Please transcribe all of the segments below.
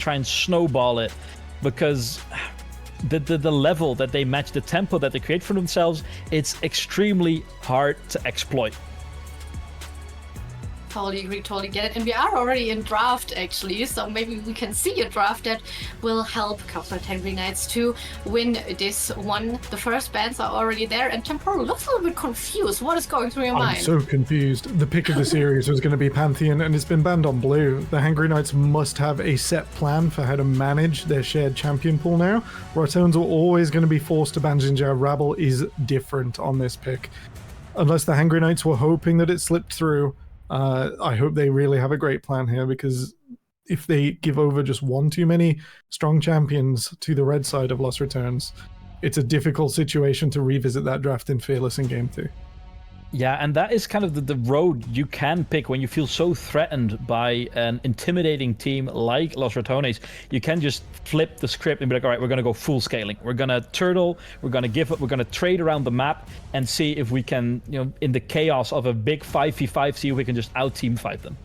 try and snowball it, because the level that they match, the tempo that they create for themselves, it's extremely hard to exploit. Totally agree, totally get it. And we are already in draft, actually, so maybe we can see a draft that will help KAUFLAND HANGRY Knights to win this one. The first bans are already there, and Temporal looks a little bit confused. What is going through your mind? I'm so confused. The pick of the series was going to be Pantheon, and it's been banned on blue. The Hangry Knights must have a set plan for how to manage their shared champion pool now. Ratones are always going to be forced to ban Jinjar. Rabble is different on this pick. Unless the Hangry Knights were hoping that it slipped through, I hope they really have a great plan here, because if they give over just one too many strong champions to the red side of Lost Returns, it's a difficult situation to revisit that draft in Fearless in Game 2. Yeah, and that is kind of the road you can pick when you feel so threatened by an intimidating team like Los Ratones. You can just flip the script and be like, all right, we're going to go full scaling. We're going to turtle, we're going to give up, we're going to trade around the map and see if we can, in the chaos of a big 5v5, see if we can just out-team fight them.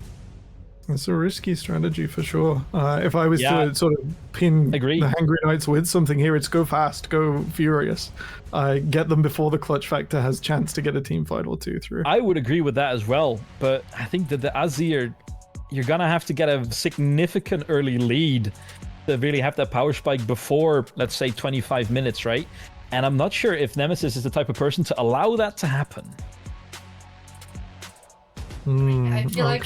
It's a risky strategy for sure. If I was to sort of pin the Hangry Knights with something here, it's go fast, go furious. Get them before the clutch factor has chance to get a team fight or two through. I would agree with that as well, but I think that the Azir, you're going to have to get a significant early lead to really have that power spike before, let's say, 25 minutes, right? And I'm not sure if Nemesis is the type of person to allow that to happen. I feel like...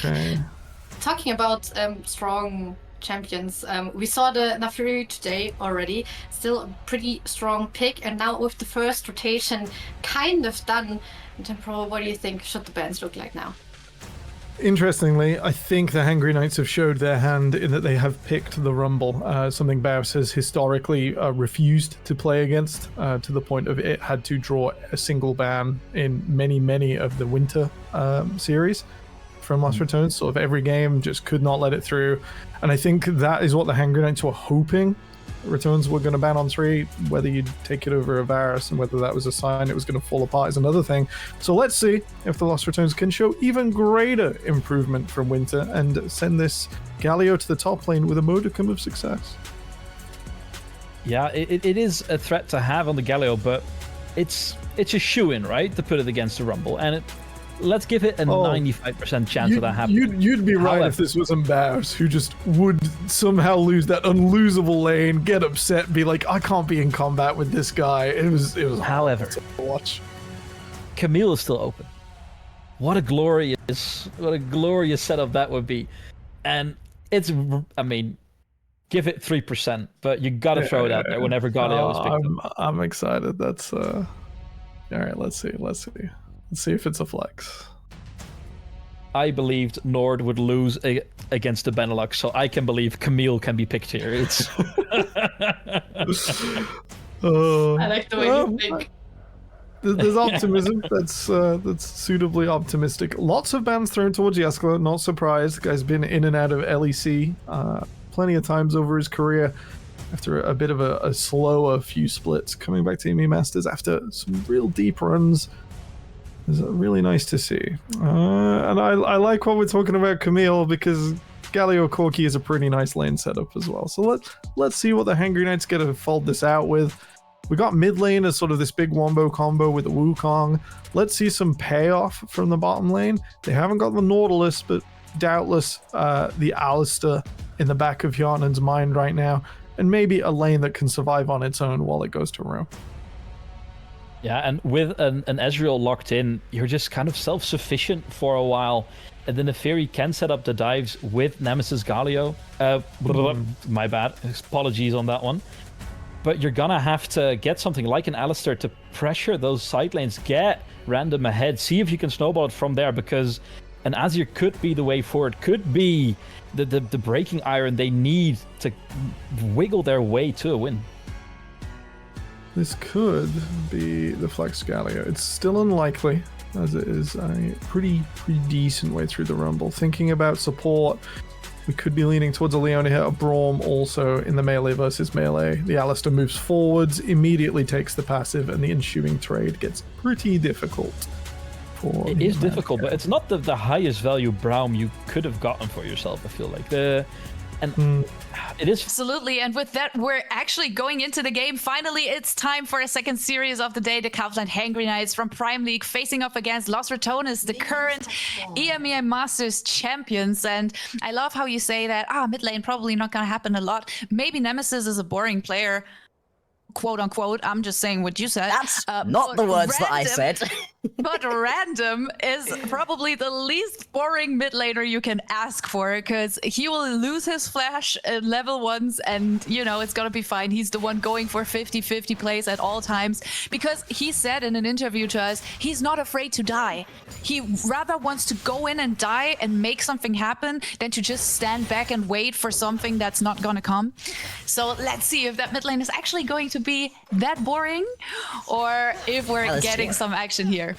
Talking about strong champions, we saw the Nafiri today already, still a pretty strong pick, and now with the first rotation kind of done, Temporal, what do you think should the bans look like now? Interestingly, I think the Hangry Knights have showed their hand in that they have picked the Rumble, something Baus has historically refused to play against, to the point of it had to draw a single ban in many of the Winter series. From Lost Returns, sort of every game, just could not let it through. And I think that is what the Hangry Knights were hoping. Returns were going to ban on 3. Whether you'd take it over a Varus and whether that was a sign it was going to fall apart is another thing. So let's see if the Lost Returns can show even greater improvement from Winter and send this Galio to the top lane with a modicum of success. Yeah, it is a threat to have on the Galio, but it's a shoo-in, right, to put it against the Rumble. And let's give it a 95% chance of that happening. You'd be right if this wasn't Baus, who just would somehow lose that unlosable lane, get upset, be like, I can't be in combat with this guy. It was However, hard to watch. Camille is still open. What a glorious setup that would be. And it's, I mean, give it 3%, but you gotta throw it out there whenever Galio is picked up. I'm excited. That's all right, let's see. Let's see if it's a flex. I believed Nord would lose against the Benelux, so I can believe Camille can be picked here. It's I like the way you think. There's optimism. That's suitably optimistic. Lots of bans thrown towards Yaskalo. Not surprised. The guy's been in and out of LEC plenty of times over his career. After a bit of a slower few splits, coming back to EMEA Masters after some real deep runs. It's really nice to see. And I like what we're talking about Camille, because Galio Corki is a pretty nice lane setup as well. So let's see what the Hangry Knights get to fold this out with. We got mid lane as sort of this big wombo combo with the Wukong. Let's see some payoff from the bottom lane. They haven't got the Nautilus, but doubtless the Alistair in the back of Yarnan's mind right now. And maybe a lane that can survive on its own while it goes to roam. Yeah, and with an Ezreal locked in, you're just kind of self-sufficient for a while. And then the Fury can set up the dives with Nemesis Galio. My bad. Apologies on that one. But you're gonna have to get something like an Alistair to pressure those side lanes, get random ahead, see if you can snowball it from there, because an Azir could be the way forward, could be the breaking iron they need to wiggle their way to a win. This could be the Flex Galio. It's still unlikely, as it is a pretty decent way through the Rumble. Thinking about support, we could be leaning towards a Leona here, a Braum also in the melee versus melee. The Alistair moves forwards, immediately takes the passive, and the ensuing trade gets pretty difficult. It is difficult, but it's not the highest value Braum you could have gotten for yourself, I feel like. And it is Absolutely. And with that, we're actually going into the game. Finally, it's time for a second series of the day. The KAUFLAND Hangry Knights from Prime League facing off against Los RATONES, the current EMEA Masters champions. And I love how you say that, mid lane probably not going to happen a lot. Maybe Nemesis is a boring player, quote unquote. I'm just saying what you said. That's not the words that I said. But Random is probably the least boring mid laner you can ask for, because he will lose his flash in level 1s and, you know, it's gonna be fine. He's the one going for 50-50 plays at all times, because he said in an interview to us, he's not afraid to die. He rather wants to go in and die and make something happen than to just stand back and wait for something that's not gonna come. So let's see if that mid lane is actually going to be that boring, or if we're getting some action here.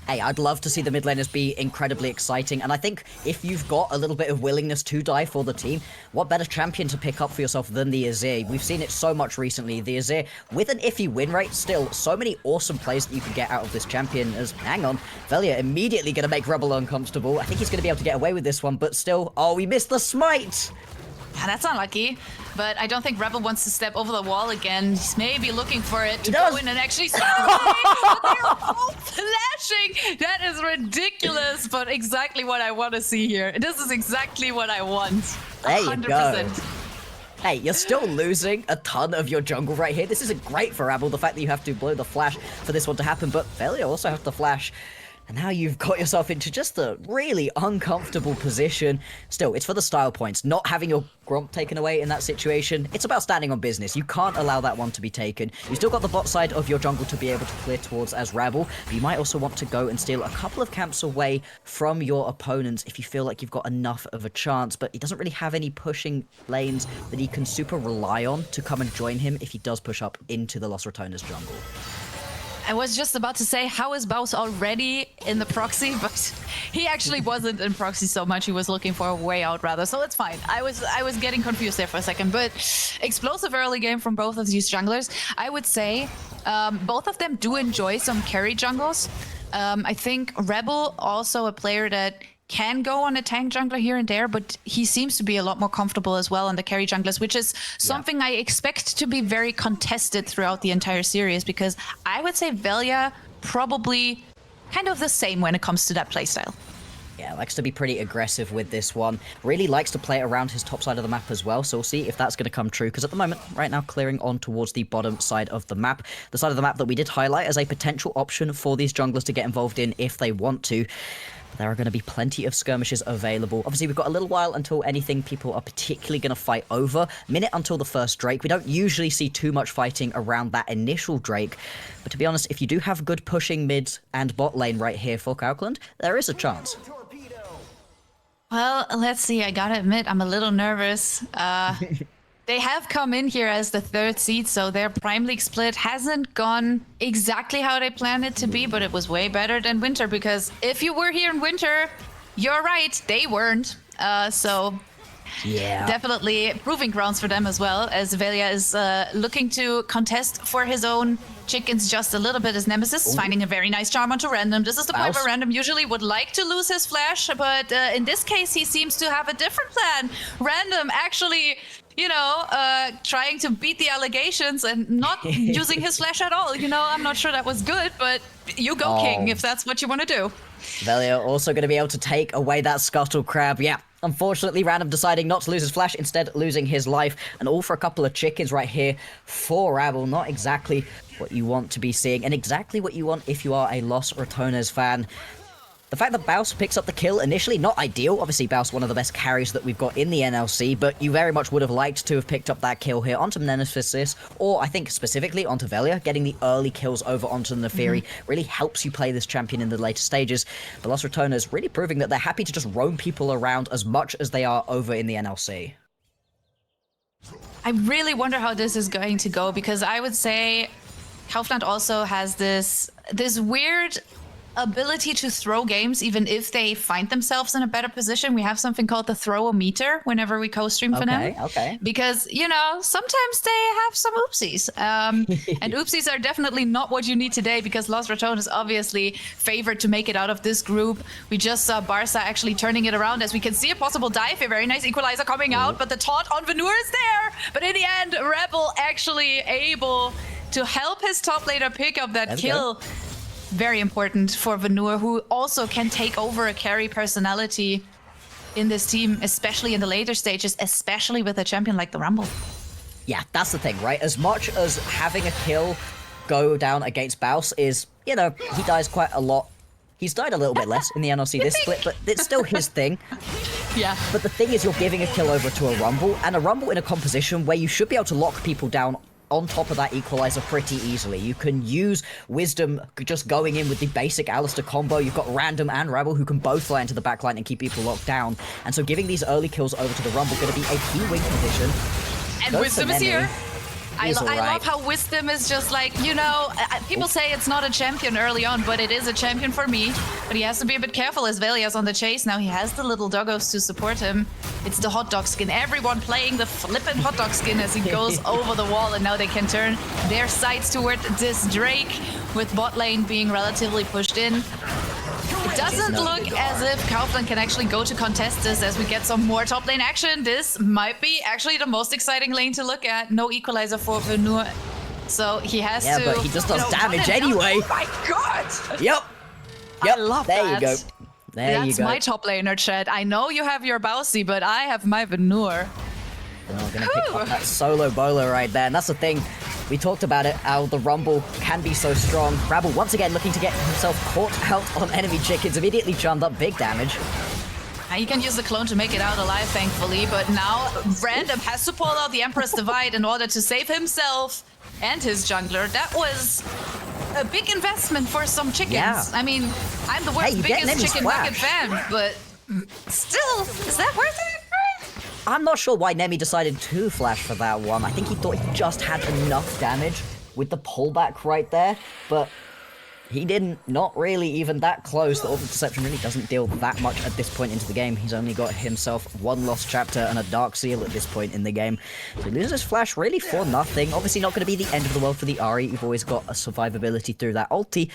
Hey, I'd love to see the mid laners be incredibly exciting, and I think if you've got a little bit of willingness to die for the team, what better champion to pick up for yourself than the Azir? We've seen it so much recently. The Azir, with an iffy win rate, still so many awesome plays that you can get out of this champion. As, hang on, Velia immediately going to make Rebel uncomfortable. I think he's going to be able to get away with this one, but still, oh, we missed the smite! That's unlucky, but I don't think Rebel wants to step over the wall again. He's maybe looking for it to go in and actually stop. But they're both flashing. That is ridiculous, but exactly what I want to see here. This is exactly what I want. 100%. There you go. Hey, you're still losing a ton of your jungle right here. This isn't great for Rebel, the fact that you have to blow the flash for this one to happen, but Velia also has to flash. And now you've got yourself into just a really uncomfortable position. Still, it's for the style points. Not having your Gromp taken away in that situation. It's about standing on business. You can't allow that one to be taken. You still got the bot side of your jungle to be able to clear towards as Rebel. But you might also want to go and steal a couple of camps away from your opponents if you feel like you've got enough of a chance. But he doesn't really have any pushing lanes that he can super rely on to come and join him if he does push up into the Los RATONES jungle. I was just about to say, how is Baus already in the proxy? But he actually wasn't in proxy so much. He was looking for a way out rather. So it's fine. I was getting confused there for a second. But explosive early game from both of these junglers. I would say both of them do enjoy some carry jungles. I think Rebel also a player that can go on a tank jungler here and there, but he seems to be a lot more comfortable as well on the carry junglers, which is something I expect to be very contested throughout the entire series, because I would say Velia probably kind of the same when it comes to that playstyle. Yeah, likes to be pretty aggressive with this one. Really likes to play around his top side of the map as well, so we'll see if that's going to come true, because at the moment, right now, clearing on towards the bottom side of the map. The side of the map that we did highlight as a potential option for these junglers to get involved in if they want to. There are going to be plenty of skirmishes available. Obviously, we've got a little while until anything people are particularly going to fight over. Minute until the first Drake. We don't usually see too much fighting around that initial Drake. But to be honest, if you do have good pushing mid and bot lane right here for KAUFLAND, there is a chance. Well, let's see. I gotta admit, I'm a little nervous. They have come in here as the 3rd seed, so their Prime League split hasn't gone exactly how they planned it to be, but it was way better than Winter, because if you were here in Winter, you're right, they weren't. So yeah, definitely proving grounds for them as well, as Velia is looking to contest for his own chickens just a little bit as Nemesis is finding a very nice charm onto Random. This is the point where Random usually would like to lose his flash, but in this case, he seems to have a different plan. Random actually, you know, trying to beat the allegations and not using his flash at all. You know, I'm not sure that was good, but you go King if that's what you want to do. Velia also going to be able to take away that Scuttle Crab. Yeah, unfortunately, Random deciding not to lose his flash, instead losing his life. And all for a couple of chickens right here for Rabble. Not exactly what you want to be seeing, and exactly what you want if you are a Los RATONES fan. The fact that Baus picks up the kill initially, not ideal. Obviously, Baus, one of the best carries that we've got in the NLC, but you very much would have liked to have picked up that kill here onto Nemesis, or I think specifically onto Velia. Getting the early kills over onto the Neferi really helps you play this champion in the later stages. But Los RATONES really proving that they're happy to just roam people around as much as they are over in the NLC. I really wonder how this is going to go, because I would say KAUFLAND also has this weird ability to throw games even if they find themselves in a better position. We have something called the throw-o-meter whenever we co-stream for them. Okay. Because, you know, sometimes they have some oopsies. And oopsies are definitely not what you need today because Los Ratones is obviously favored to make it out of this group. We just saw Barca actually turning it around. As we can see a possible dive, a very nice equalizer coming out, but the taunt on Vanur is there. But in the end, Rebel actually able to help his top laner pick up that kill. Very important for Vanur, who also can take over a carry personality in this team, especially in the later stages, especially with a champion like the Rumble. Yeah, that's the thing, right? As much as having a kill go down against Baus is, you know, he dies quite a lot. He's died a little bit less in the NLC this split, but it's still his thing. Yeah. But the thing is, you're giving a kill over to a Rumble, and a Rumble in a composition where you should be able to lock people down on top of that equalizer pretty easily. You can use Wisdom just going in with the basic Alistair combo. You've got Random and Rebel who can both fly into the backline and keep people locked down. And so giving these early kills over to the Rumble going to be a key win condition. And Wisdom is here. I right. love how Wisdom is just like, you know, people say it's not a champion early on, but it is a champion for me. But he has to be a bit careful as Velia's on the chase. Now he has the little doggos to support him. It's the hot dog skin. Everyone playing the flippin' hot dog skin as he goes over the wall. And now they can turn their sights toward this Drake with bot lane being relatively pushed in. It doesn't look as if KAUFLAND can actually go to contest this as we get some more top lane action. This might be actually the most exciting lane to look at. No equalizer for Vanur. So he has to... Yeah, but he just does damage anyway. Oh my god! Yep. I love there that. You go. There you That's go. my top laner, Chad. I know you have your Bowsy, but I have my Vanur. We're gonna pick up that solo bowler right there, and that's the thing. We talked about it, how the Rumble can be so strong. Rabble once again looking to get himself caught out on enemy chickens, immediately churned up big damage. He can use the clone to make it out alive, thankfully, but now Random has to pull out the Empress Divide in order to save himself and his jungler. That was a big investment for some chickens. Yeah. I mean, I'm the world's biggest chicken nugget fan, but still, is that worth it? I'm not sure why Nemi decided to flash for that one. I think he thought he just had enough damage with the pullback right there, but he didn't. Not really even that close. The Orb of Deception really doesn't deal that much at this point into the game. He's only got himself one lost chapter and a Dark Seal at this point in the game. So he loses his flash really for nothing. Obviously not going to be the end of the world for the Ahri. You've always got a survivability through that ulti,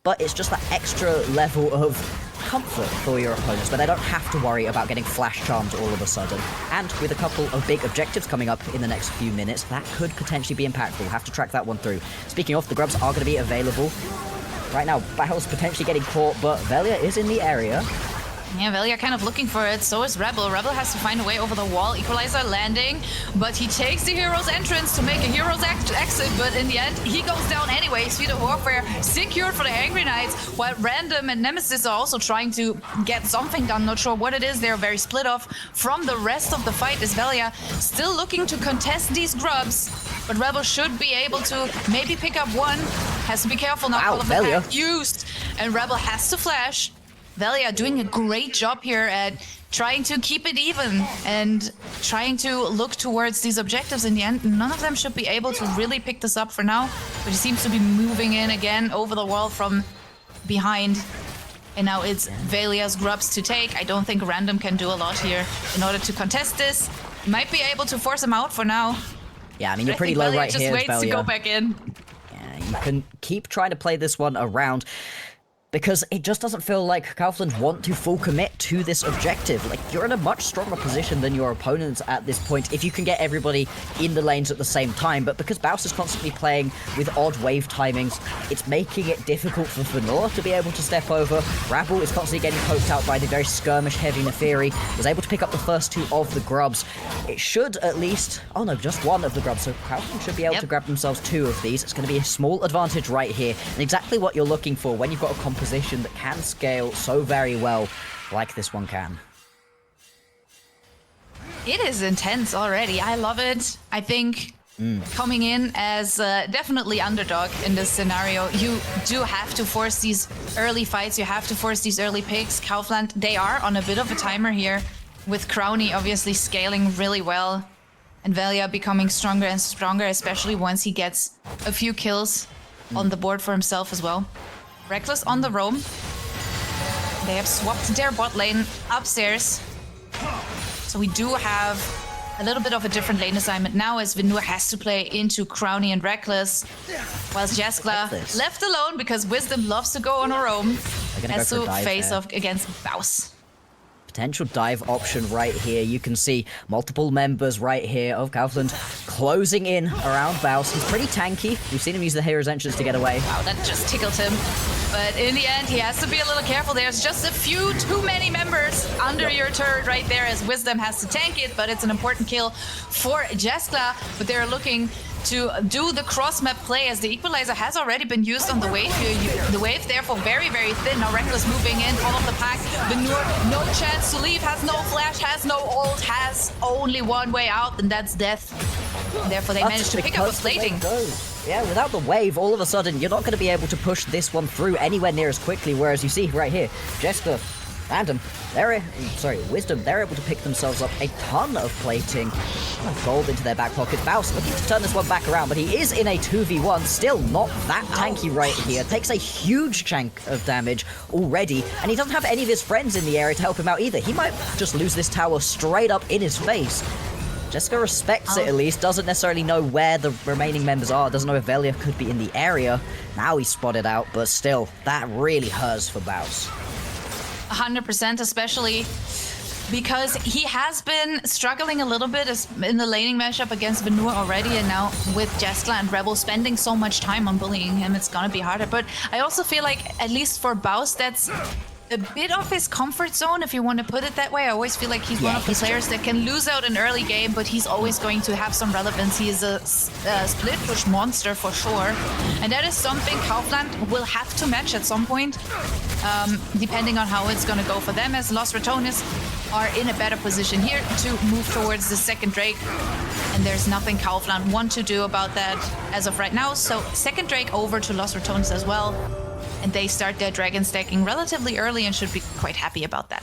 but it's just that extra level of comfort for your opponents where they don't have to worry about getting flash charmed all of a sudden. And with a couple of big objectives coming up in the next few minutes, that could potentially be impactful. We'll have to track that one through. Speaking of, the grubs are going to be available. Right now, Battle's potentially getting caught, but Velia is in the area. Yeah, Velia kind of looking for it. So is Rebel. Rebel has to find a way over the wall. Equalizer landing, but he takes the hero's entrance to make a hero's exit. But in the end, he goes down anyway. Speed of Warfare secured for the Hangry Knights, while Random and Nemesis are also trying to get something done. Not sure what it is. They're very split off from the rest of the fight. Is Velia still looking to contest these grubs? But Rebel should be able to maybe pick up one. Has to be careful now. Wow, All of the Velia pack used, and Rebel has to flash. Velia doing a great job here at trying to keep it even and trying to look towards these objectives in the end. None of them should be able to really pick this up for now, but he seems to be moving in again over the wall from behind. And now it's Velia's grubs to take. I don't think Random can do a lot here in order to contest this. Might be able to force him out for now. Yeah, I mean, you're pretty low right here, just waits to go back in. Yeah, you can keep trying to play this one around, because it just doesn't feel like KAUFLAND want to full commit to this objective. Like, you're in a much stronger position than your opponents at this point if you can get everybody in the lanes at the same time, but because Baus is constantly playing with odd wave timings, it's making it difficult for Vanor to be able to step over. Rabble is constantly getting poked out by the very skirmish-heavy Neferi, was able to pick up the first two of the grubs. It should at least... Oh no, just one of the grubs, so KAUFLAND should be able to grab themselves two of these. It's going to be a small advantage right here, and exactly what you're looking for when you've got a position that can scale so very well like this one can. It is intense already. I love it. I think coming in as definitely underdog in this scenario, you do have to force these early fights. You have to force these early picks. KAUFLAND, they are on a bit of a timer here, with Crowny obviously scaling really well and Velia becoming stronger and stronger, especially once he gets a few kills on the board for himself as well. Reckless on the roam, They have swapped their bot lane upstairs. So we do have a little bit of a different lane assignment now, as Venur has to play into Crowny and Reckless, whilst Jeskla left alone because Wisdom loves to go on her own, has to face off against Baus. Potential dive option right here. You can see multiple members right here of KAUFLAND closing in around Baus. He's pretty tanky. We've seen him use the hero's entrance to get away. Wow, that just tickled him. But in the end, he has to be a little careful. There's just a few too many members under your turret right there, as Wisdom has to tank it, but it's an important kill for Jeskla. But they're looking to do the cross-map play, as the equalizer has already been used on the wave here. The wave therefore very, very thin. Now Reckless moving in, all of the pack. Venur, no chance to leave, has no flash, has no ult, has only one way out, and that's death. And therefore they managed to pick up a plating. Yeah, without the wave, all of a sudden, you're not going to be able to push this one through anywhere near as quickly, whereas you see right here, Jeskla, Random, Wisdom, they're able to pick themselves up a ton of plating. Gold into their back pocket. Baus looking to turn this one back around, but he is in a 2v1, still not that tanky right here. Takes a huge chunk of damage already, and he doesn't have any of his friends in the area to help him out either. He might just lose this tower straight up in his face. Jessica respects it at least, doesn't necessarily know where the remaining members are, doesn't know if Velia could be in the area. Now he's spotted out, but still, that really hurts for Baus. 100%, especially because he has been struggling a little bit in the laning matchup against Venur already, and now with Jeskla and Rebel spending so much time on bullying him, it's gonna be harder. But I also feel like, at least for Baus, that's a bit of his comfort zone, if you want to put it that way. I always feel like he's one of the players that can lose out in early game, but he's always going to have some relevance. He is a split push monster for sure, and that is something KAUFLAND will have to match at some point, depending on how it's going to go for them, as Los Ratones are in a better position here to move towards the second Drake, and there's nothing KAUFLAND want to do about that as of right now. So second Drake over to Los Ratones as well. And they start their dragon stacking relatively early and should be quite happy about that.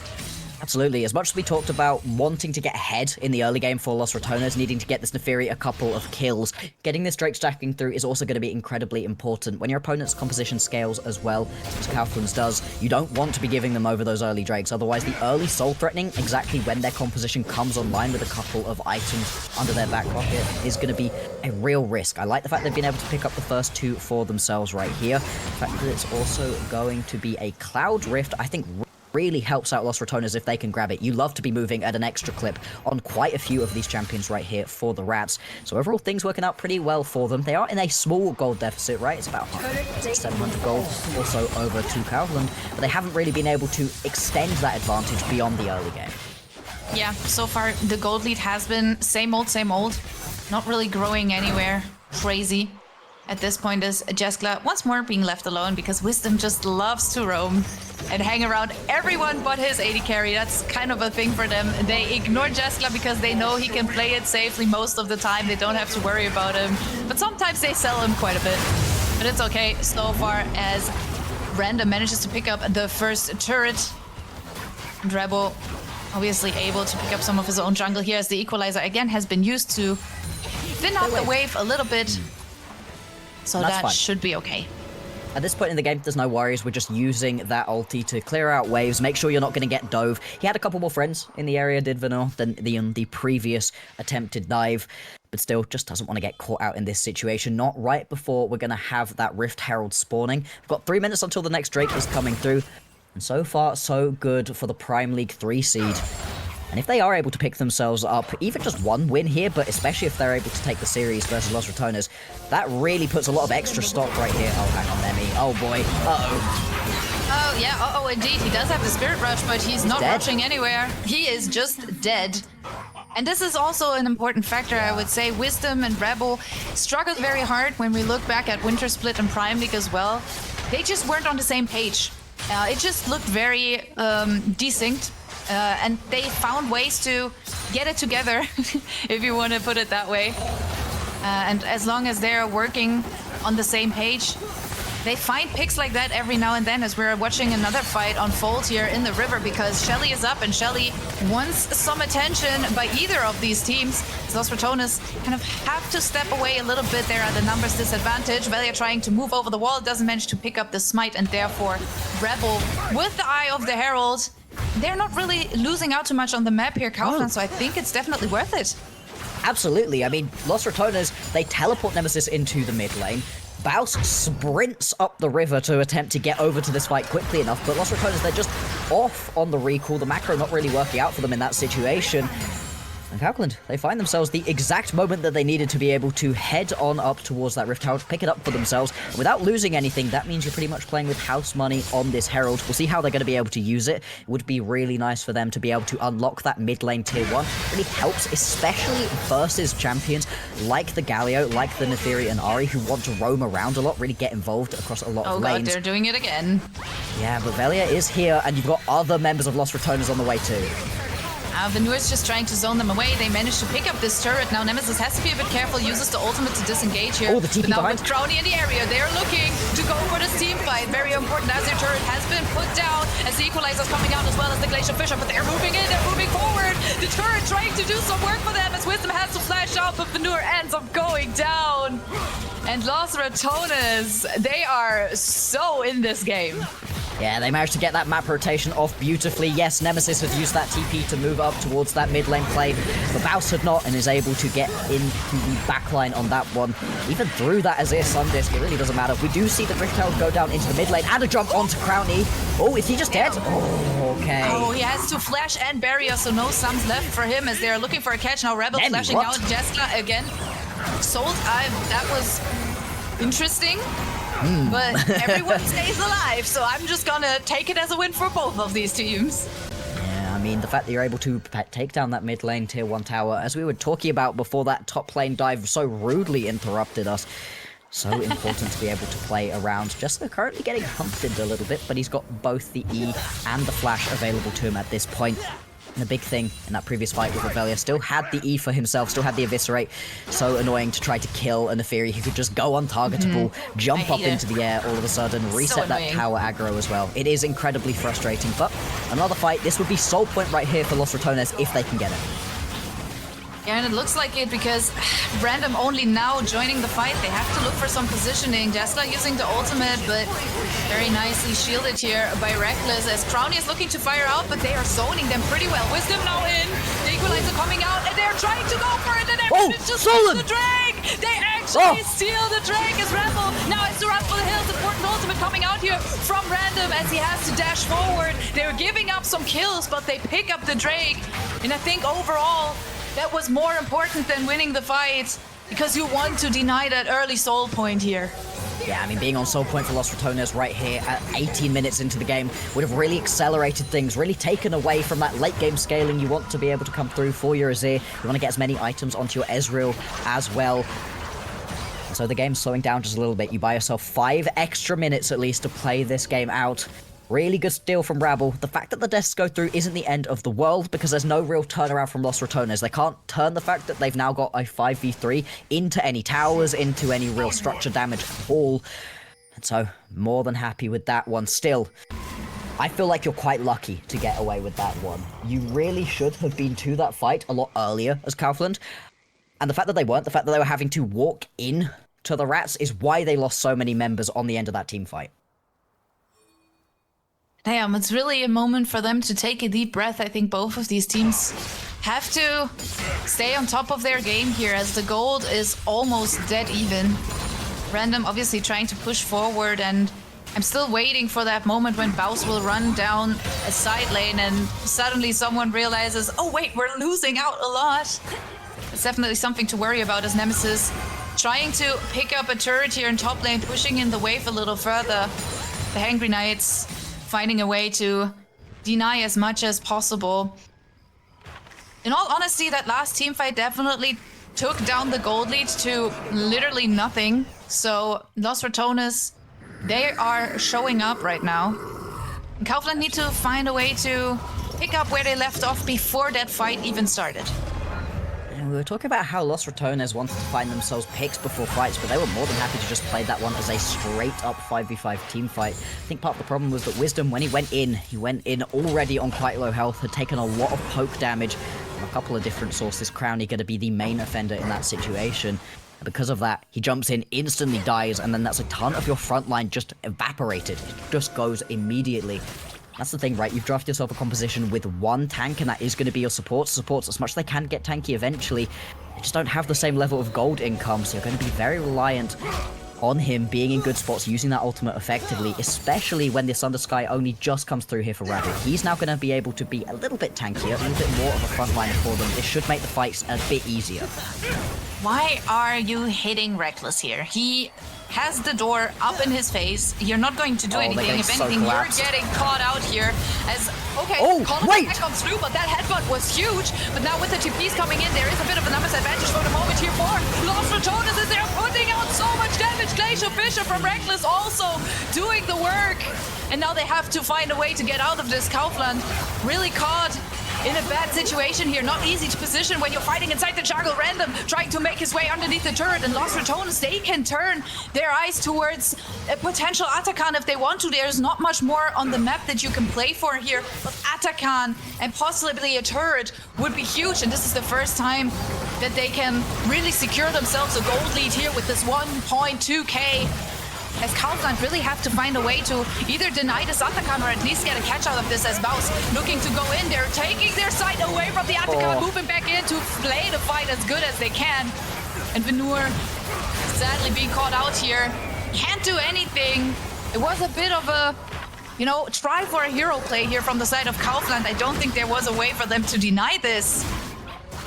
Absolutely. As much as we talked about wanting to get ahead in the early game for Los Ratones, needing to get this Neferi a couple of kills, getting this Drake stacking through is also going to be incredibly important. When your opponent's composition scales as well, as KAUFLAND's does, you don't want to be giving them over those early Drakes. Otherwise, the early soul threatening, exactly when their composition comes online with a couple of items under their back pocket, is going to be a real risk. I like the fact they've been able to pick up the first two for themselves right here. The fact that it's also going to be a Cloud Rift, I think, really helps out Los Ratones if they can grab it. You love to be moving at an extra clip on quite a few of these champions right here for the Rats. So overall, things working out pretty well for them. They are in a small gold deficit, right? It's about 700 gold also over to KAUFLAND, but they haven't really been able to extend that advantage beyond the early game. Yeah, so far the gold lead has been same old, not really growing anywhere crazy. At this point is Jeskla once more being left alone because Wisdom just loves to roam and hang around everyone but his AD carry. That's kind of a thing for them. They ignore Jeskla because they know he can play it safely most of the time. They don't have to worry about him. But sometimes they sell him quite a bit. But it's okay so far as Random manages to pick up the first turret. And Rebel obviously able to pick up some of his own jungle here as the equalizer again has been used to thin out the wave a little bit. So that should be okay. At this point in the game, there's no worries. We're just using that ulti to clear out waves, make sure you're not going to get dove. He had a couple more friends in the area, did Venur, than the previous attempted dive, but still just doesn't want to get caught out in this situation. Not right before we're going to have that Rift Herald spawning. We've got 3 minutes until the next Drake is coming through, and so far, so good for the Prime League 3 seed. And if they are able to pick themselves up, even just one win here, but especially if they're able to take the series versus Los Ratones, that really puts a lot of extra stock right here. Oh, hang on, Emmy. Oh, boy. Uh-oh. Oh, yeah. Uh-oh, indeed. He does have the Spirit Rush, but he's not rushing anywhere. He is just dead. And this is also an important factor, I would say. Wisdom and Rebel struggled very hard when we look back at Winter Split and Prime League as well. They just weren't on the same page. It just looked very distinct. And they found ways to get it together, if you want to put it that way. And as long as they're working on the same page, they find picks like that every now and then, as we're watching another fight unfold here in the river, because Shelly is up and Shelly wants some attention by either of these teams. Los Ratones kind of have to step away a little bit there at the numbers disadvantage. Velia trying to move over the wall, doesn't manage to pick up the smite, and therefore Rebel with the Eye of the Herald. They're not really losing out too much on the map here, KAUFLAND, so I think it's definitely worth it. Absolutely. I mean, Los Ratones, they teleport Nemesis into the mid lane. Baus sprints up the river to attempt to get over to this fight quickly enough, but Los Ratones, they're just off on the recall. The macro not really working out for them in that situation. And KAUFLAND, they find themselves the exact moment that they needed to be able to head on up towards that Rift Tower, pick it up for themselves. Without losing anything, that means you're pretty much playing with house money on this Herald. We'll see how they're going to be able to use it. It would be really nice for them to be able to unlock that mid lane tier 1. It really helps, especially versus champions like the Galio, like the Neferi and Ahri, who want to roam around a lot, really get involved across a lot of lanes. Oh god, they're doing it again. Yeah, but Velia is here, and you've got other members of Los Ratones on the way too. Venua's just trying to zone them away. They managed to pick up this turret. Now Nemesis has to be a bit careful, uses the ultimate to disengage here. Oh, the TP but now behind. with Crownie in the area, they're looking to go for this team fight. Very important as their turret has been put down, as the Equalizer's coming out as well as the Glacier Fisher, but they're moving in, they're moving forward. The turret trying to do some work for them as Wisdom has to flash out, but Venur ends up going down. And Los Ratones, they are so in this game. Yeah, they managed to get that map rotation off beautifully. Yes, Nemesis had used that TP to move up towards that mid lane play, but Baus had not and is able to get into the backline on that one. Even through that Azir Sundisk, it really doesn't matter. We do see the Rift Herald go down into the mid lane and a jump onto Crownie. Oh, is he just dead? Oh, okay. Oh, he has to flash and barrier, so no sums left for him as they're looking for a catch. Now Rebel Then flashing what? out. Jessica again. Sold. That was interesting. But everyone stays alive, so I'm just gonna take it as a win for both of these teams. Yeah, I mean, the fact that you're able to take down that mid lane tier 1 tower, as we were talking about before that top lane dive so rudely interrupted us. So important to be able to play around. Jessica currently getting hunted a little bit, but he's got both the E and the flash available to him at this point. And the big thing in that previous fight with Revelia, still had the E for himself, still had the Eviscerate. So annoying to try to kill a Neferi who could just go untargetable, jump up into the air all of a sudden, reset that tower aggro as well. It is incredibly frustrating, but another fight. This would be soul point right here for Los Ratones if they can get it. Yeah, and it looks like it because Random only now joining the fight. They have to look for some positioning. Jessla using the ultimate, but very nicely shielded here by Reckless as Crownie is looking to fire out, but they are zoning them pretty well. Wisdom now in, the Equalizer coming out, and they're trying to go for it, and they managed to steal the drag! They actually steal the drag as Rebel now has to run for the hills. Important ultimate coming out here from Random as he has to dash forward. They're giving up some kills, but they pick up the drag, and I think overall, that was more important than winning the fight because you want to deny that early soul point here. Yeah, I mean, being on soul point for Los Ratones right here at 18 minutes into the game would have really accelerated things, really taken away from that late game scaling you want to be able to come through for your Azir. You want to get as many items onto your Ezreal as well. And so the game's slowing down just a little bit. You buy yourself 5 extra minutes at least to play this game out. Really good steal from Rabble. The fact that the deaths go through isn't the end of the world because there's no real turnaround from Los Ratones. They can't turn the fact that they've now got a 5v3 into any towers, into any real structure damage at all. And so, more than happy with that one. Still, I feel like you're quite lucky to get away with that one. You really should have been to that fight a lot earlier as KAUFLAND. And the fact that they weren't, the fact that they were having to walk in to the Rats is why they lost so many members on the end of that team fight. Damn, it's really a moment for them to take a deep breath. I think both of these teams have to stay on top of their game here as the gold is almost dead even. Random obviously trying to push forward, and I'm still waiting for that moment when Baus will run down a side lane and suddenly someone realizes, oh wait, we're losing out a lot. It's definitely something to worry about as Nemesis trying to pick up a turret here in top lane, pushing in the wave a little further. The Hangry Knights finding a way to deny as much as possible. In all honesty, that last team fight definitely took down the gold lead to literally nothing. So Los Ratones, they are showing up right now. And KAUFLAND need to find a way to pick up where they left off before that fight even started. We were talking about how Los Ratones wanted to find themselves picks before fights, but they were more than happy to just play that one as a straight-up 5v5 team fight. I think part of the problem was that Wisdom, when he went in already on quite low health, had taken a lot of poke damage. And the a couple of different sources, Crownie going to be the main offender in that situation. And because of that, he jumps in, instantly dies, and then that's a ton of your front line just evaporated. It just goes immediately. That's the thing, right? You've drafted yourself a composition with one tank, and that is going to be your supports. Supports, as much as they can get tanky eventually, they just don't have the same level of gold income, so you're going to be very reliant on him being in good spots, using that ultimate effectively, especially when this Under Sky only just comes through here for Rabbit. He's now going to be able to be a little bit tankier, a little bit more of a frontliner for them. This should make the fights a bit easier. Why are you hitting Reckless here? He has the door up in his face. You're not going to do anything. If anything, you're getting caught out here. As Attack comes through, but that headbutt was huge. But now with the TPs coming in, there is a bit of a numbers advantage for the moment here for Lost RATONES as they're putting out so much damage. Glacier Fisher from Reckless also doing the work. And now they have to find a way to get out of this. KAUFLAND really caught in a bad situation here. Not easy to position when you're fighting inside the jungle. Random trying to make his way underneath the turret, and Lost RATONES, they can turn their eyes towards a potential Atakan if they want to. There's not much more on the map that you can play for here, but Atakan and possibly a turret would be huge, and this is the first time that they can really secure themselves a gold lead here with this 1.2k. As KAUFLAND really have to find a way to either deny this Atakan or at least get a catch out of this, as Baus looking to go in. They're taking their sight away from the Atakan, moving back in to play the fight as good as they can. And Venur sadly being caught out here. Can't do anything. It was a bit of a, try for a hero play here from the side of KAUFLAND. I don't think there was a way for them to deny this.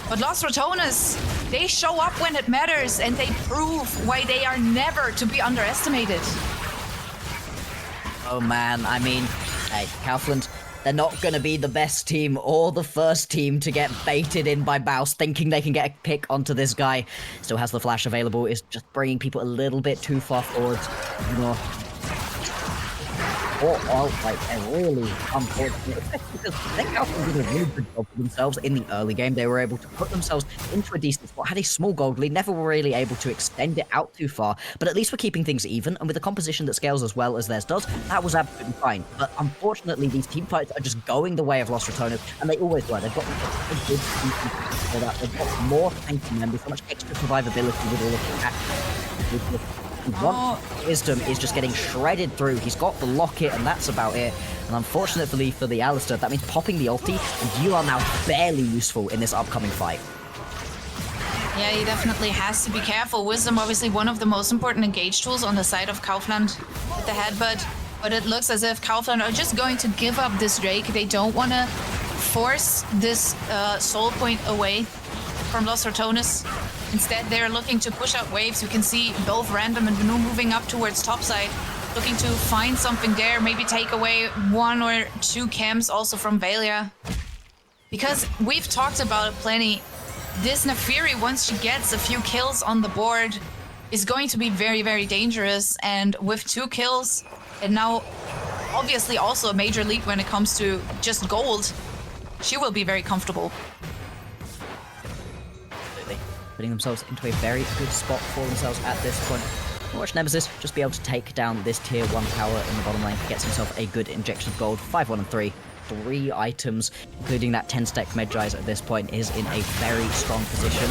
But Lost RATONES, they show up when it matters, and they prove why they are never to be underestimated. Oh man, I mean, hey, KAUFLAND, they're not going to be the best team or the first team to get baited in by Baus, thinking they can get a pick onto this guy. Still has the flash available, is just bringing people a little bit too far forwards. Really unfortunate, especially because I think KAUFLAND did a really good job for themselves in the early game. They were able to put themselves into a decent spot, had a small gold lead, never were really able to extend it out too far, but at least we're keeping things even, and with a composition that scales as well as theirs does, that was absolutely fine. But unfortunately, these team fights are just going the way of Lost RATONES, and they always were. They've got a good team for that. They've got more tanky members, so much extra survivability with all of the Wisdom is just getting shredded through. He's got the locket, and that's about it. And unfortunately for the Alistar, that means popping the ulti, and you are now barely useful in this upcoming fight. Yeah, he definitely has to be careful. Wisdom, obviously one of the most important engage tools on the side of KAUFLAND with the headbutt. But it looks as if KAUFLAND are just going to give up this Drake. They don't want to force this soul point away from Lost RATONES. Instead, they're looking to push out waves. You can see both Random and Venur moving up towards topside, looking to find something there, maybe take away 1 or 2 camps also from Valia. Because we've talked about it plenty, this Naafiri, once she gets a few kills on the board, is going to be very, very dangerous. And with 2 kills, and now obviously also a major lead when it comes to just gold, she will be very comfortable. Putting themselves into a very good spot for themselves at this point. Watch Nemesis just be able to take down this tier 1 tower in the bottom lane, gets himself a good injection of gold, 5, 1, and 3. 3 items, including that 10-stack Medjais at this point, is in a very strong position.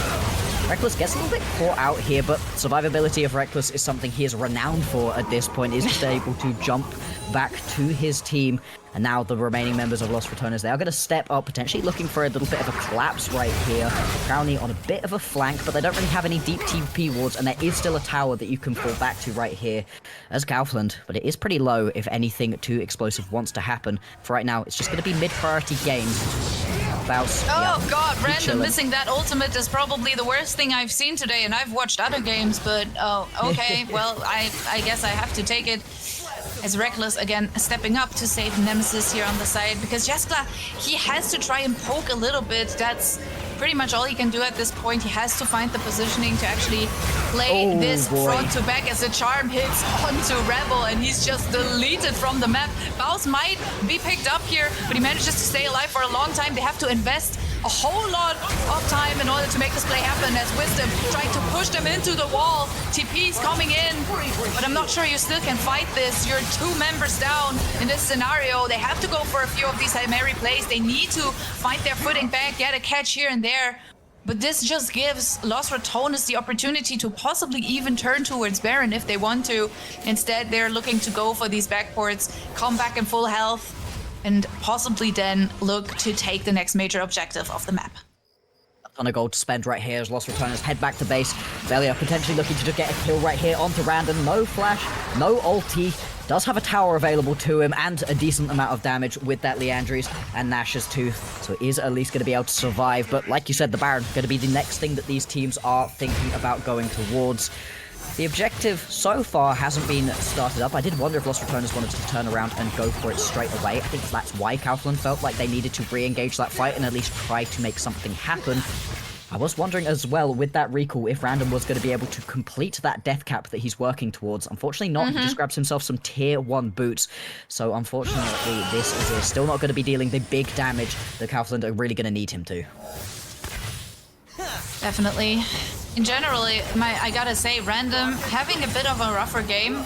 Reckless gets a little bit caught out here, but survivability of Reckless is something he is renowned for at this point, is just able to jump back to his team. And now the remaining members of Lost RATONES, they are going to step up, potentially looking for a little bit of a collapse right here. Crownie on a bit of a flank, but they don't really have any deep TP wards, and there is still a tower that you can fall back to right here as KAUFLAND. But it is pretty low if anything too explosive wants to happen. For right now, it's just going to be mid-priority games. Baus, God, Random missing that ultimate is probably the worst thing I've seen today, and I've watched other games, but okay, well, I guess I have to take it. As Reckless again stepping up to save Nemesis here on the side, because Jaskla, he has to try and poke a little bit. That's pretty much all he can do at this point. He has to find the positioning to actually play this front to back as the charm hits onto Rebel, and he's just deleted from the map. Baus might be picked up here, but he manages to stay alive for a long time. They have to invest a whole lot of time in order to make this play happen as Wisdom trying to push them into the wall. TP's coming in, but I'm not sure you still can fight this. You're 2 members down in this scenario. They have to go for a few of these Hail Mary plays. They need to find their footing back, get a catch here and there. But this just gives Los Ratones the opportunity to possibly even turn towards Baron if they want to. Instead, they're looking to go for these backports, come back in full health, and possibly then look to take the next major objective of the map. On a gold to spend right here as Los Ratones head back to base. Velia potentially looking to just get a kill right here onto Random. No flash, no ulti. Does have a tower available to him and a decent amount of damage with that Leandry's and Nash's Tooth. So is at least going to be able to survive. But like you said, the Baron going to be the next thing that these teams are thinking about going towards. The objective so far hasn't been started up. I did wonder if Los Ratones wanted to turn around and go for it straight away. I think that's why KAUFLAND felt like they needed to re-engage that fight and at least try to make something happen. I was wondering as well, with that recall, if Random was going to be able to complete that death cap that he's working towards. Unfortunately not, he just grabs himself some tier 1 boots. So unfortunately, this is still not going to be dealing the big damage that KAUFLAND are really going to need him to. Definitely. In general, I gotta say, Random having a bit of a rougher game,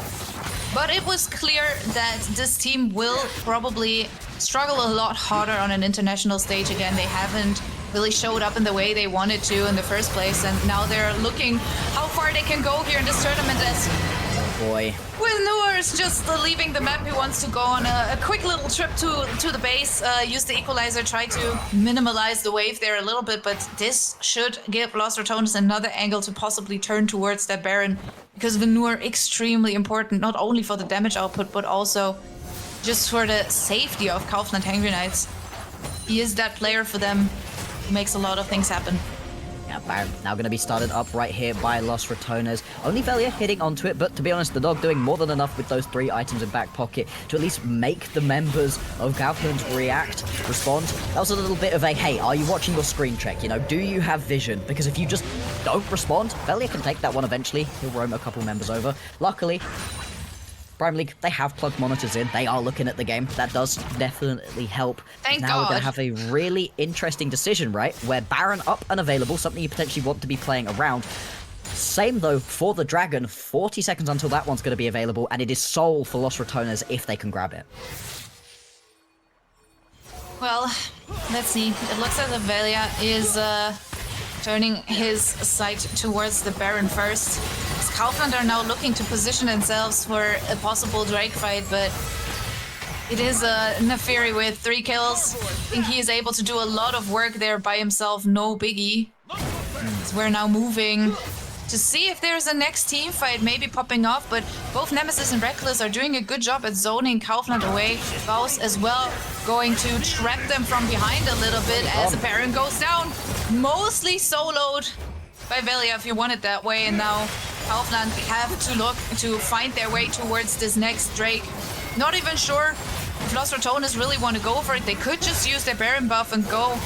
but it was clear that this team will probably struggle a lot harder on an international stage again. They haven't really showed up in the way they wanted to in the first place, and now they're looking how far they can go here in this tournament as... Oh boy. With Noors just leaving the map, he wants to go on a quick little trip to the base, use the equalizer, try to minimize the wave there a little bit, but this should give Los Ratones another angle to possibly turn towards that Baron, because Venur extremely important, not only for the damage output, but also just for the safety of KAUFLAND Hangry Knights. He is that player for them who makes a lot of things happen. Yeah, Baron now going to be started up right here by Los Ratones. Only Velia hitting onto it, but to be honest, the dog doing more than enough with those 3 items in back pocket to at least make the members of KAUFLAND react, respond. That was a little bit of a, hey, are you watching your screen check? You know, do you have vision? Because if you just don't respond, Velia can take that one eventually. He'll roam a couple members over. Luckily, Prime League, they have plugged monitors in. They are looking at the game. That does definitely help. Thank now we're God. going to have a really interesting decision, right? Where Baron up and available, something you potentially want to be playing around. Same, though, for the Dragon. 40 seconds until that one's going to be available, and it is Soul for Los Ratones if they can grab it. Well, let's see. It looks as if Velia is turning his sight towards the Baron first. KAUFLAND are now looking to position themselves for a possible Drake fight, but it is Neferi with 3 kills. I think he is able to do a lot of work there by himself, no biggie. So we're now moving to see if there's a next team fight maybe popping off, but both Nemesis and Reckless are doing a good job at zoning KAUFLAND away. Baus as well going to trap them from behind a little bit as the Baron goes down. Mostly soloed by Velia if you want it that way, and now KAUFLAND have to look to find their way towards this next Drake. Not even sure if Los Ratones really want to go for it. They could just use their Baron buff and go,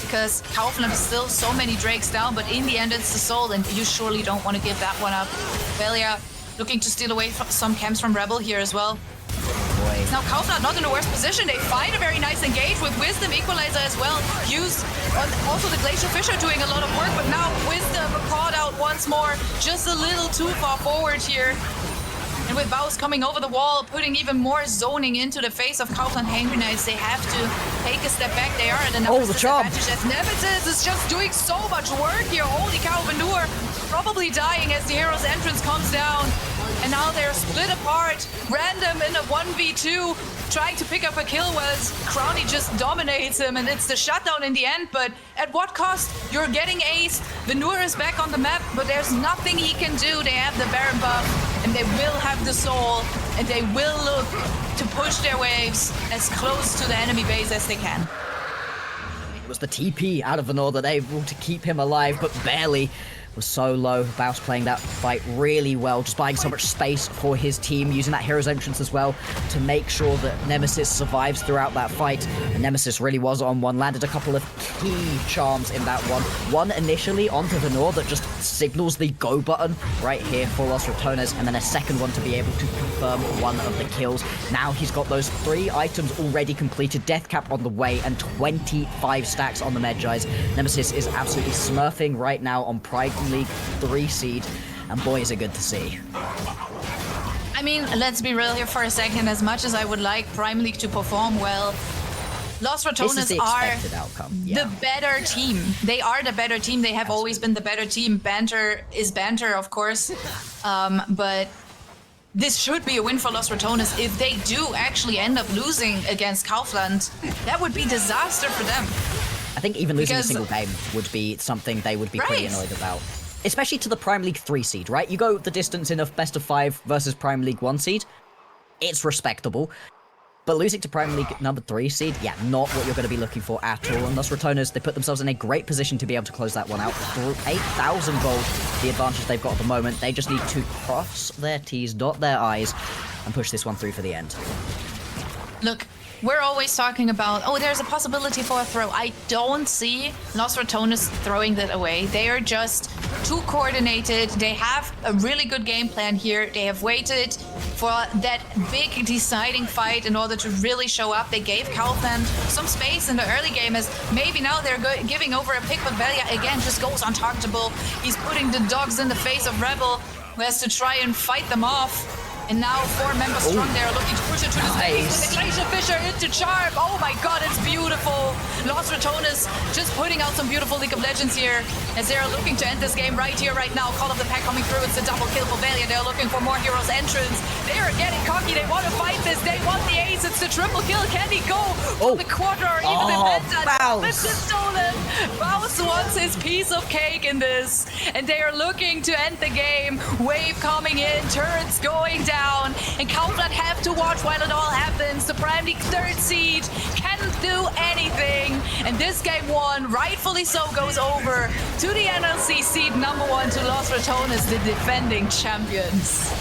because KAUFLAND is still so many Drakes down, but in the end it's the Soul, and you surely don't want to give that one up. Velia looking to steal away some camps from Rebel here as well. Boy. Now KAUFLAND not in the worst position. They find a very nice engage with Wisdom Equalizer as well. Used also the Glacier Fisher doing a lot of work, but now Wisdom caught out once more. Just a little too far forward here. And with Baus coming over the wall, putting even more zoning into the face of KAUFLAND Hangry Knights, they have to take a step back. They are at another disadvantage as Nemesis is just doing so much work here. Holy cow, Venur probably dying as the hero's entrance comes down. And now they're split apart. Random in a 1v2, trying to pick up a kill as Crowny just dominates him, and it's the shutdown in the end. But at what cost? You're getting aced. Venur is back on the map, but there's nothing he can do. They have the Baron buff, and they will have the Soul, and they will look to push their waves as close to the enemy base as they can. It was the TP out of Venur that able to keep him alive, but barely. Was so low. Baus playing that fight really well, just buying so much space for his team, using that hero's entrance as well to make sure that Nemesis survives throughout that fight. And Nemesis really was on one, landed a couple of key charms in that one. One initially onto Venur that just signals the go button right here for Los Ratones, and then a second one to be able to confirm one of the kills. Now he's got those 3 items already completed, death cap on the way, and 25 stacks on the Medjais. Nemesis is absolutely smurfing right now on Prime League 3 seed, and boy is it good to see. I mean, let's be real here for a second. As much as I would like Prime League to perform well, Los Ratones are the better team. They are the better team. They have always been the better team. Banter is banter, of course. But this should be a win for Los Ratones. If they do actually end up losing against KAUFLAND, that would be disaster for them. I think even losing a single game would be something they would be pretty annoyed about. Especially to the Prime League 3 seed, right? You go the distance in a best of 5 versus Prime League 1 seed. It's respectable. But losing to Prime League number 3 seed, yeah, not what you're going to be looking for at all. And Los Ratones, they put themselves in a great position to be able to close that one out. Through 8,000 gold, the advantage they've got at the moment. They just need to cross their T's, dot their I's, and push this one through for the end. Look, we're always talking about, oh, there's a possibility for a throw. I don't see Los Ratones throwing that away. They are just too coordinated. They have a really good game plan here. They have waited for that big deciding fight in order to really show up. They gave KAUFLAND some space in the early game, as maybe now they're giving over a pick, but Velia again just goes untargetable. He's putting the dogs in the face of Rebel, who has to try and fight them off. And now 4 members strong, they are looking to push it to the space. The Glacier Fisher into Charm. Oh my god, it's beautiful. Los Ratones just putting out some beautiful League of Legends here, as they are looking to end this game right here, right now. Call of the Pack coming through. It's a double kill for Velia. They're looking for more heroes entrance. They are getting cocky. They want to fight this. They want the ace. It's the triple kill. Can he go for the quarter or even the meta? This is stolen. Baus wants his piece of cake in this. And they are looking to end the game. Wave coming in. Turrets going down. And KAUFLAND have to watch while it all happens. The Prime League 3rd seed can't do anything. And this game 1, rightfully so, goes over to the NLC seed number 1, to Los Ratones, the defending champions.